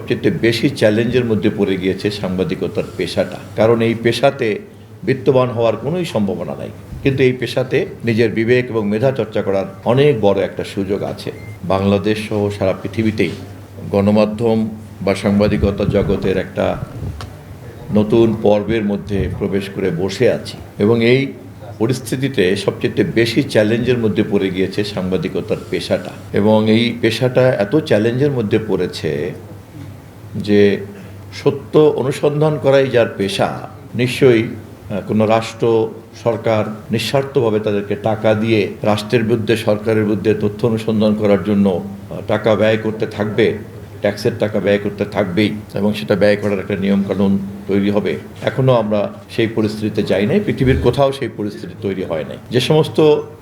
সবচেয়ে বেশি চ্যালেঞ্জের মধ্যে পড়ে গিয়েছে সাংবাদিকতার পেশাটা। কারণ এই পেশাতে বিত্তবান হওয়ার কোনোই সম্ভাবনা নাই, কিন্তু এই পেশাতে নিজের বিবেক এবং মেধা চর্চা করার অনেক বড় একটা সুযোগ আছে। বাংলাদেশ সহ সারা পৃথিবীতেই গণমাধ্যম বা সাংবাদিকতা জগতের একটা নতুন পর্বের মধ্যে প্রবেশ করে বসে আছি এবং এই পরিস্থিতিতে সবচেয়ে বেশি চ্যালেঞ্জের মধ্যে পড়ে গিয়েছে সাংবাদিকতার পেশাটা। এবং এই পেশাটা এত চ্যালেঞ্জের মধ্যে পড়েছে যে সত্য অনুসন্ধান করাই যার পেশা, নিশ্চয়ই কোনো রাষ্ট্র সরকার নিঃস্বার্থভাবে তাদেরকে টাকা দিয়ে রাষ্ট্রের বিরুদ্ধে সরকারের বিরুদ্ধে তথ্য অনুসন্ধান করার জন্য টাকা ব্যয় করতে থাকবে, ট্যাক্সের টাকা ব্যয় করতে থাকবেই এবং সেটা ব্যয় করার একটা নিয়মকানুন তৈরি হবে। এখনও আমরা সেই পরিস্থিতিতে যাই নাই, পৃথিবীর কোথাও সেই পরিস্থিতি তৈরি হয় নাই। যে সমস্ত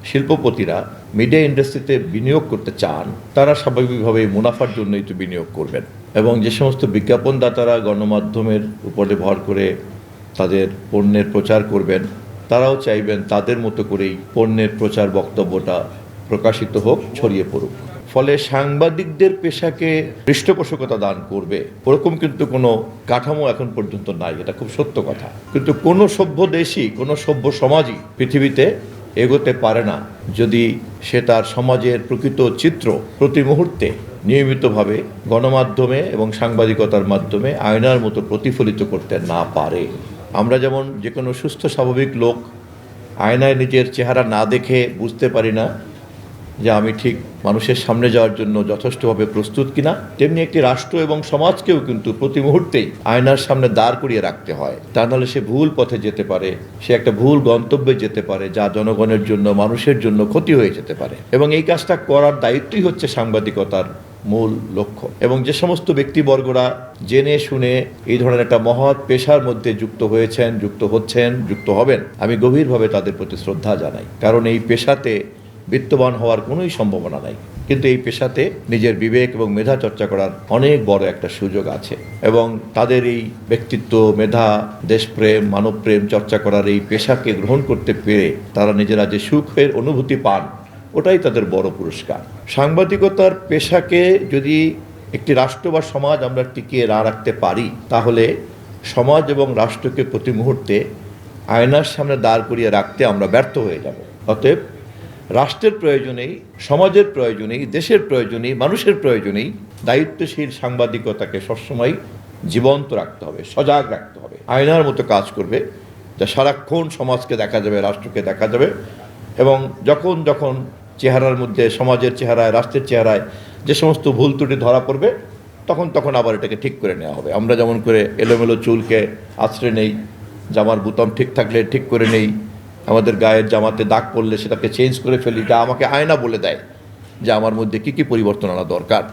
শিল্পপতিরা মিডিয়া ইন্ডাস্ট্রিতে বিনিয়োগ করতে চান তারা স্বাভাবিকভাবেই মুনাফার জন্যই তো বিনিয়োগ করবেন, এবং যে সমস্ত বিজ্ঞাপনদাতারা গণমাধ্যমের উপরে ভর করে তাদের পণ্যের প্রচার করবেন তারাও চাইবেন তাদের মতো করেই পণ্যের প্রচার বক্তব্যটা প্রকাশিত হোক, ছড়িয়ে পড়ুক। ফলে সাংবাদিকদের পেশাকে পৃষ্ঠপোষকতা দান করবে ওরকম কিন্তু কোনো কাঠামো এখন পর্যন্ত নাই, এটা খুব সত্য কথা। কিন্তু কোনো সভ্য দেশই, কোনো সভ্য সমাজই পৃথিবীতে এগোতে পারে না যদি সে তার সমাজের প্রকৃত চিত্র প্রতি মুহূর্তে নিয়মিতভাবে গণমাধ্যমে এবং সাংবাদিকতার মাধ্যমে আয়নার মতো প্রতিফলিত করতে না পারে। আমরা যেমন যে কোনো সুস্থ স্বাভাবিক লোক আয়নায় নিজের চেহারা না দেখে বুঝতে পারি না যে আমি ঠিক মানুষের সামনে যাওয়ার জন্য যথেষ্টভাবে প্রস্তুত কিনা, তেমনি একটি রাষ্ট্র এবং সমাজকেও কিন্তু প্রতি মুহূর্তেই আয়নার সামনে দাঁড় করিয়ে রাখতে হয়। তা নাহলে সে ভুল পথে যেতে পারে, সে একটা ভুল গন্তব্যে যেতে পারে যা জনগণের জন্য, মানুষের জন্য ক্ষতি হয়ে যেতে পারে। এবং এই কাজটা করার দায়িত্বই হচ্ছে সাংবাদিকতার মূল লক্ষ্য। এবং যে সমস্ত ব্যক্তিবর্গরা জেনে শুনে এই ধরনের একটা মহৎ পেশার মধ্যে যুক্ত হয়েছেন, যুক্ত হচ্ছেন, যুক্ত হবেন, আমি গভীরভাবে তাদের প্রতি শ্রদ্ধা জানাই। কারণ এই পেশাতে বিত্তবান হওয়ার কোনোই সম্ভাবনা নাই, কিন্তু এই পেশাতে নিজের বিবেক এবং মেধা চর্চা করার অনেক বড় একটা সুযোগ আছে। এবং তাদের এই ব্যক্তিত্ব, মেধা, দেশপ্রেম, মানবপ্রেম চর্চা করার এই পেশাকে গ্রহণ করতে পেরে তারা নিজেরা যে সুখের অনুভূতি পান, ওটাই তাদের বড় পুরস্কার। সাংবাদিকতার পেশাকে যদি একটি রাষ্ট্র বা সমাজ আমরা টিকিয়ে না রাখতে পারি, তাহলে সমাজ এবং রাষ্ট্রকে প্রতি মুহূর্তে আয়নার সামনে দাঁড় করিয়ে রাখতে আমরা ব্যর্থ হয়ে যাব। অতএব রাষ্ট্রের প্রয়োজনেই, সমাজের প্রয়োজনেই, দেশের প্রয়োজনেই, মানুষের প্রয়োজনেই দায়িত্বশীল সাংবাদিকতাকে সবসময় জীবন্ত রাখতে হবে, সজাগ রাখতে হবে, আয়নার মতো কাজ করবে, যা সারাক্ষণ সমাজকে দেখা যাবে, রাষ্ট্রকে দেখা যাবে। এবং যখন যখন চেহারার মধ্যে, সমাজের চেহারায়, রাষ্ট্রের চেহারায় যে সমস্ত ভুল ত্রুটি ধরা পড়বে, তখন তখন আবার এটাকে ঠিক করে নেওয়া হবে। আমরা যেমন করে এলোমেলো চুলকে আশ্রয় নেই, জামার বুতাম ঠিক থাকলে ঠিক করে নেই, আমাদের গায়ের জামাতে দাগ পড়লে সেটাকে চেঞ্জ করে ফেলি, যা আমাকে আয়না বলে দেয় যে আমার মধ্যে কী কী পরিবর্তন আনা দরকার,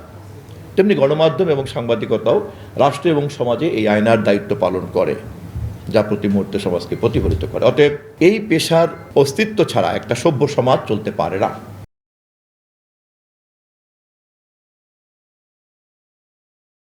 তেমনি গণমাধ্যম এবং সাংবাদিকতাও রাষ্ট্র এবং সমাজে এই আয়নার দায়িত্ব পালন করে, যা প্রতি মুহূর্তে সমাজকে প্রতিফলিত করে। অতএব এই পেশার অস্তিত্ব ছাড়া একটা সভ্য সমাজ চলতে পারে না।